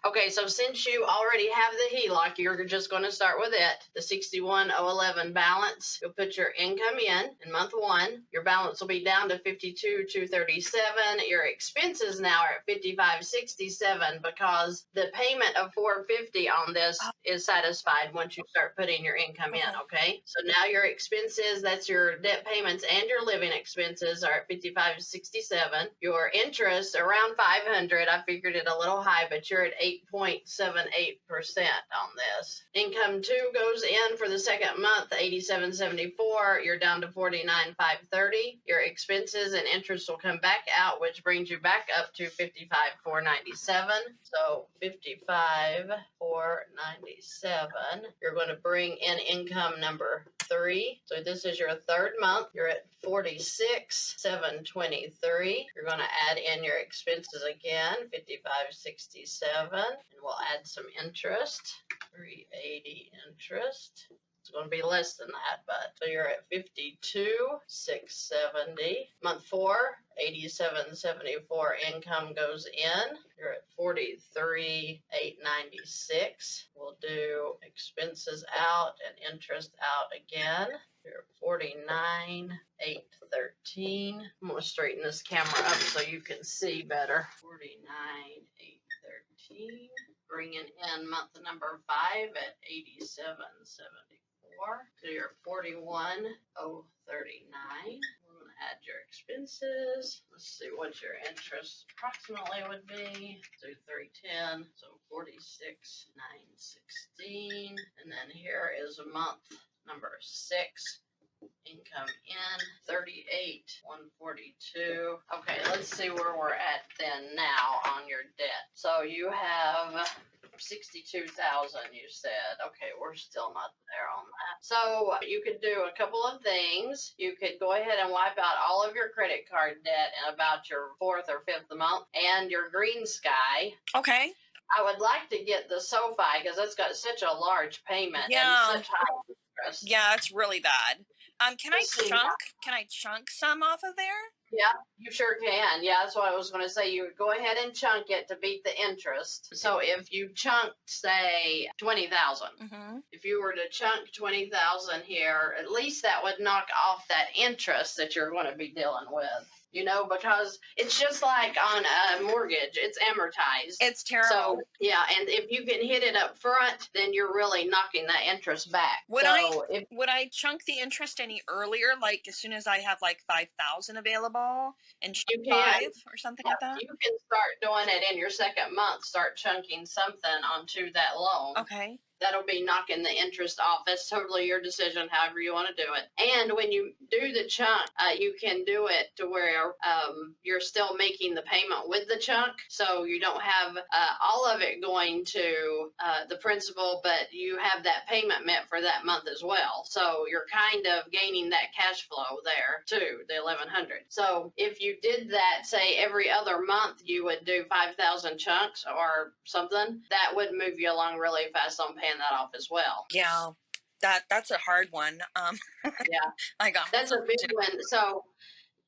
Okay, so since you already have the HELOC, you're just going to start with it. The 61,011 balance. You'll put your income in month one. Your balance will be down to 52,237. Your expenses now are at 55,67 because the payment of 450 on this is satisfied once you start putting your income in. Okay, so now your expenses, that's your debt payments and your living expenses, are at 55,67. Your interest around 500. I figured it a little high, but you're at 8.78% on this. Income two goes in for the second month, 87.74. You're down to 49,530. Your expenses and interest will come back out, which brings you back up to 55,497. So 55,497. You're going to bring in income number three. So this is your third month. You're at 46,723. You're going to add in your expenses again, 55,67, and we'll add some interest, 380 interest. It's going to be less than that, but so you're at 52,670. Month four, 87.74 income goes in. You're at 43,896. We'll do expenses out and interest out again. You're at 49,813. I'm going to straighten this camera up so you can see better. 49,813. Bringing in month number five at 87.74. So you're at 41,039. We're going to add your expenses. Let's see what your interest approximately would be. Do 310, so 46,916. And then here is a month number six. Income in 38,142. Okay, let's see where we're at then now on your debt. So you have 62,000, you said. Okay, we're still not there on that. So you could do a couple of things. You could go ahead and wipe out all of your credit card debt in about your fourth or fifth month and your Green Sky. Okay. I would like to get the SoFi because it's got such a large payment and such high interest. Yeah, it's really bad. Can I chunk some off of there? Yeah, you sure can. Yeah, that's what I was going to say. You would go ahead and chunk it to beat the interest. So if you chunked, say, 20,000, if you were to chunk 20,000 here, at least that would knock off that interest that you're going to be dealing with. You know, because it's just like on a mortgage, it's amortized. It's terrible. So, yeah, and if you can hit it up front, then you're really knocking that interest back. Would I chunk the interest any earlier, like as soon as I have like 5,000 available and chunk 5 or something like that? You can start doing it in your second month, start chunking something onto that loan. Okay. That'll be knocking the interest off. That's totally your decision, however you want to do it. And when you do the chunk, you can do it to where you're still making the payment with the chunk. So you don't have all of it going to the principal, but you have that payment met for that month as well. So you're kind of gaining that cash flow there too, the 1,100. So if you did that, say every other month, you would do 5,000 chunks or something, that would move you along really fast on paying that off as well. Yeah, that's a hard one. Yeah, I got that's a big one. So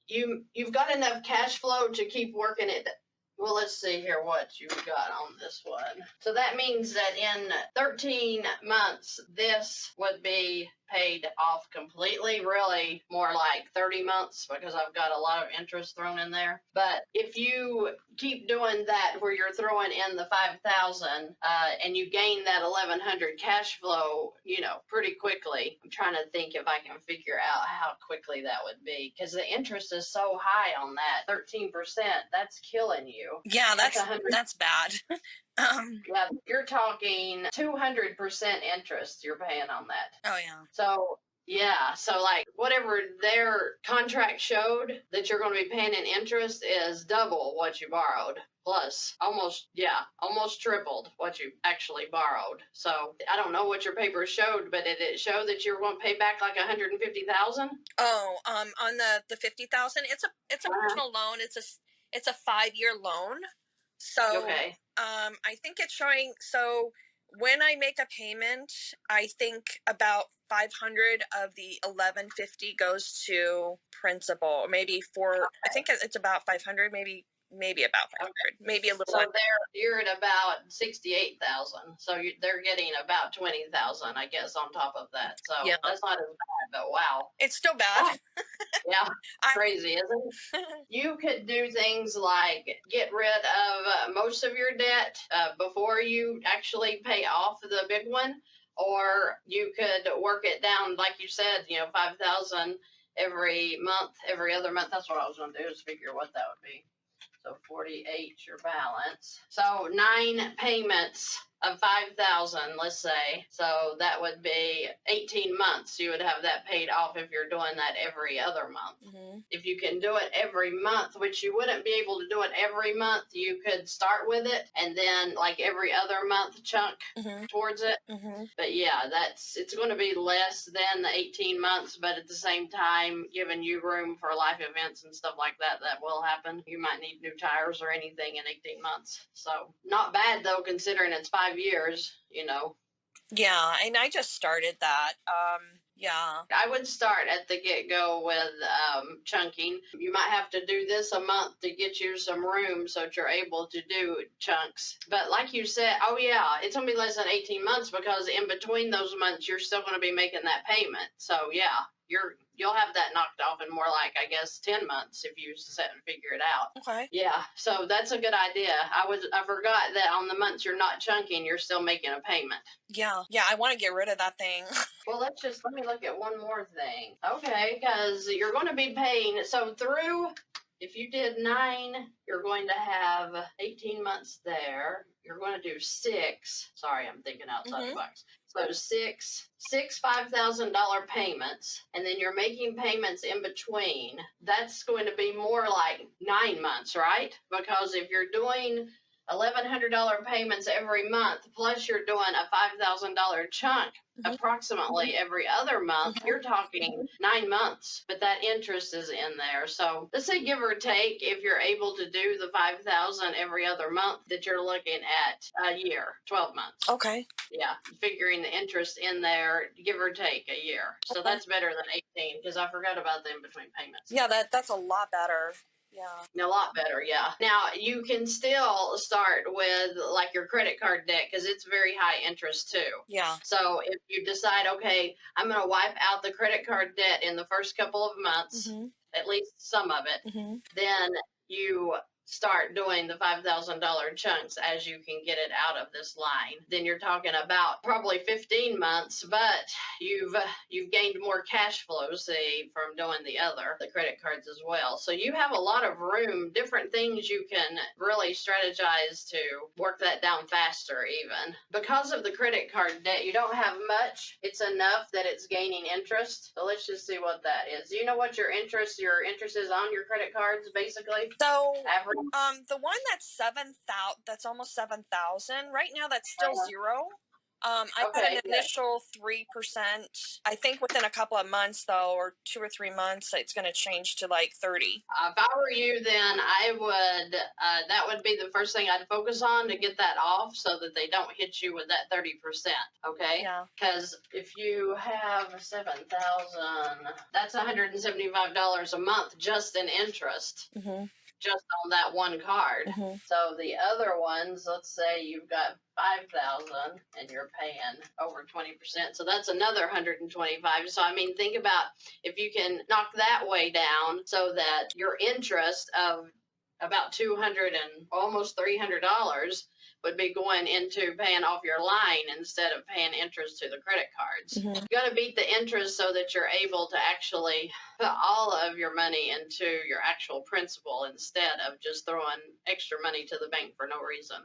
you've got enough cash flow to keep working it. Well, let's see here what you've got on this one. So that means that in 13 months, this would be paid off completely, really more like 30 months because I've got a lot of interest thrown in there. But if you keep doing that where you're throwing in the 5,000 and you gain that 1,100 cash flow, you know, pretty quickly. I'm trying to think if I can figure out how quickly that would be because the interest is so high on that 13%. That's killing you. Yeah, that's bad. Yeah, you're talking 200% interest you're paying on that. Oh, yeah. So, yeah, so like whatever their contract showed that you're going to be paying in interest is double what you borrowed. Plus, almost tripled what you actually borrowed. So I don't know what your paper showed, but did it show that you were going to pay back like 150,000? Oh, on the 50,000, it's a personal loan. It's a 5-year loan. So, okay. I think it's showing. So when I make a payment, I think about 500 of the 1,150 goes to principal. Maybe I think it's about 500, maybe maybe about 500, maybe a little So under. you're at about 68,000. So they're getting about 20,000, I guess, on top of that. So Yeah. that's not as bad, but wow. It's still bad. Yeah, I- crazy, isn't it? You could do things like get rid of most of your debt before you actually pay off the big one, or you could work it down, like you said, 5,000 every month, every other month. That's what I was going to do, is figure what that would be. So 48, your balance. So 9 payments of 5,000, let's say. So that would be 18 months. You would have that paid off if you're doing that every other month. Mm-hmm. If you can do it every month, which you wouldn't be able to do it every month, you could start with it and then like every other month chunk towards it. But yeah, it's going to be less than the 18 months, but at the same time, giving you room for life events and stuff like that, that will happen. You might need new tires or anything in 18 months. So not bad though, considering it's 5 years, Yeah, and I just started that. Yeah. I would start at the get-go with chunking. You might have to do this a month to get you some room so that you're able to do chunks. But like you said, oh yeah, it's going to be less than 18 months because in between those months, you're still going to be making that payment. So yeah, you'll have that knocked off in more like, I guess, 10 months if you sit and figure it out. Okay. Yeah, so that's a good idea. I forgot that on the months you're not chunking, you're still making a payment. Yeah, I want to get rid of that thing. Well, let me look at one more thing. Okay, because you're going to be paying, so if you did 9, you're going to have 18 months there. You're going to do 6. Sorry, I'm thinking outside the box. So six $5,000 payments, and then you're making payments in between. That's going to be more like 9 months, right? Because if you're doing $1,100 payments every month, plus you're doing a $5,000 chunk approximately every other month, you're talking 9 months, but that interest is in there. So let's say, give or take, if you're able to do the 5,000 every other month, that you're looking at a year, 12 months. Okay. Yeah, figuring the interest in there, give or take a year. So that's better than 18, because I forgot about the in-between payments. Yeah, that's a lot better. Yeah. A lot better, yeah. Now, you can still start with like your credit card debt because it's very high interest too. Yeah. So if you decide, okay, I'm going to wipe out the credit card debt in the first couple of months, at least some of it, then you start doing the $5,000 chunks as you can get it out of this line. Then you're talking about probably 15 months, but you've gained more cash flow, say, from doing the credit cards as well. So you have a lot of room, different things you can really strategize to work that down faster even. Because of the credit card debt, you don't have much. It's enough that it's gaining interest. So let's just see what that is. Do you know what your interest is on your credit cards, basically? So average? The one that's almost 7,000 right now. That's still 0. I had an initial 3%. I think within a couple of months, though, or 2 or 3 months, it's going to change to like 30. If I were you, then I would. That would be the first thing I'd focus on to get that off, so that they don't hit you with that 30%. Okay. Yeah. Because if you have 7,000, that's $175 a month just in interest. Just on that one card. So the other ones, let's say you've got 5,000 and you're paying over 20%. So that's another 125. So I mean, think about if you can knock that way down so that your interest of about $200 and almost $300 would be going into paying off your line instead of paying interest to the credit cards. You got to beat the interest so that you're able to actually put all of your money into your actual principal instead of just throwing extra money to the bank for no reason.